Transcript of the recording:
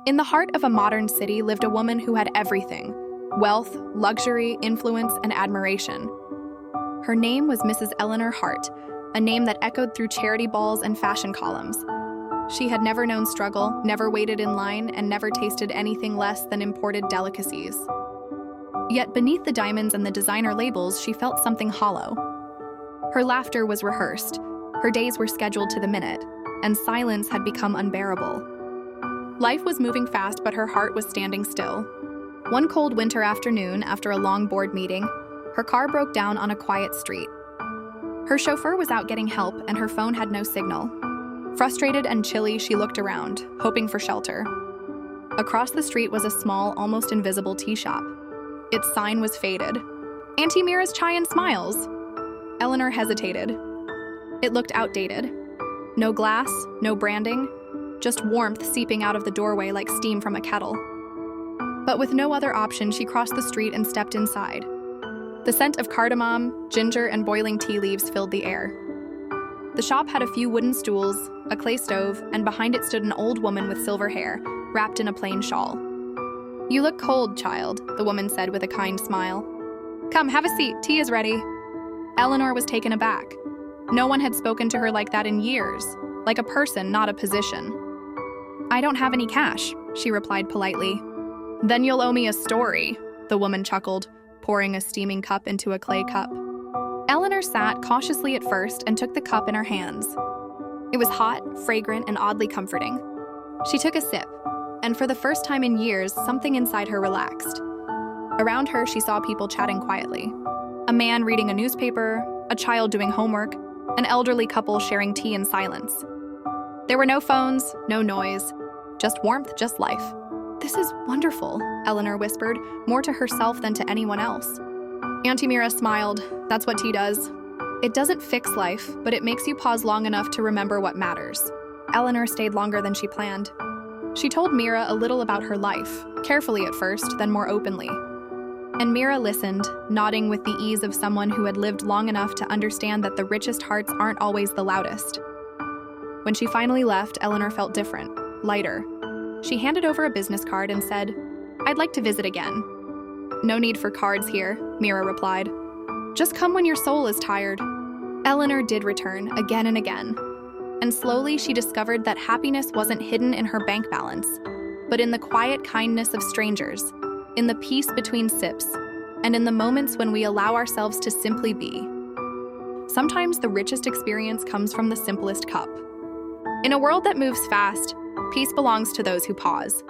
In the heart of a modern city lived a woman who had everything: wealth, luxury, influence, and admiration. Her name was Mrs. Eleanor Hart, a name that echoed through charity balls and fashion columns. She had never known struggle, never waited in line, and never tasted anything less than imported delicacies. Yet beneath the diamonds and the designer labels, she felt something hollow. Her laughter was rehearsed, her days were scheduled to the minute, and silence had become unbearable. Life was moving fast, but her heart was standing still. One cold winter afternoon, after a long board meeting, her car broke down on a quiet street. Her chauffeur was out getting help, and her phone had no signal. Frustrated and chilly, she looked around, hoping for shelter. Across the street was a small, almost invisible tea shop. Its sign was faded. "Auntie Mira's Chai and Smiles." Eleanor hesitated. It looked outdated. No glass, no branding, just warmth seeping out of the doorway like steam from a kettle. But with no other option, she crossed the street and stepped inside. The scent of cardamom, ginger, and boiling tea leaves filled the air. The shop had a few wooden stools, a clay stove, and behind it stood an old woman with silver hair, wrapped in a plain shawl. "You look cold, child," the woman said with a kind smile. "Come, have a seat, tea is ready." Eleanor was taken aback. No one had spoken to her like that in years, like a person, not a position. "I don't have any cash," she replied politely. "Then you'll owe me a story," the woman chuckled, pouring a steaming cup into a clay cup. Eleanor sat cautiously at first and took the cup in her hands. It was hot, fragrant, and oddly comforting. She took a sip, and for the first time in years, something inside her relaxed. Around her, she saw people chatting quietly. A man reading a newspaper, a child doing homework, an elderly couple sharing tea in silence. There were no phones, no noise, just warmth, just life. "This is wonderful," Eleanor whispered, more to herself than to anyone else. Auntie Mira smiled. "That's what tea does. It doesn't fix life, but it makes you pause long enough to remember what matters." Eleanor stayed longer than she planned. She told Mira a little about her life, carefully at first, then more openly. And Mira listened, nodding with the ease of someone who had lived long enough to understand that the richest hearts aren't always the loudest. When she finally left, Eleanor felt different, lighter. She handed over a business card and said, "I'd like to visit again." "No need for cards here," Mira replied. "Just come when your soul is tired." Eleanor did return, again and again. And slowly she discovered that happiness wasn't hidden in her bank balance, but in the quiet kindness of strangers, in the peace between sips, and in the moments when we allow ourselves to simply be. Sometimes the richest experience comes from the simplest cup. In a world that moves fast, peace belongs to those who pause.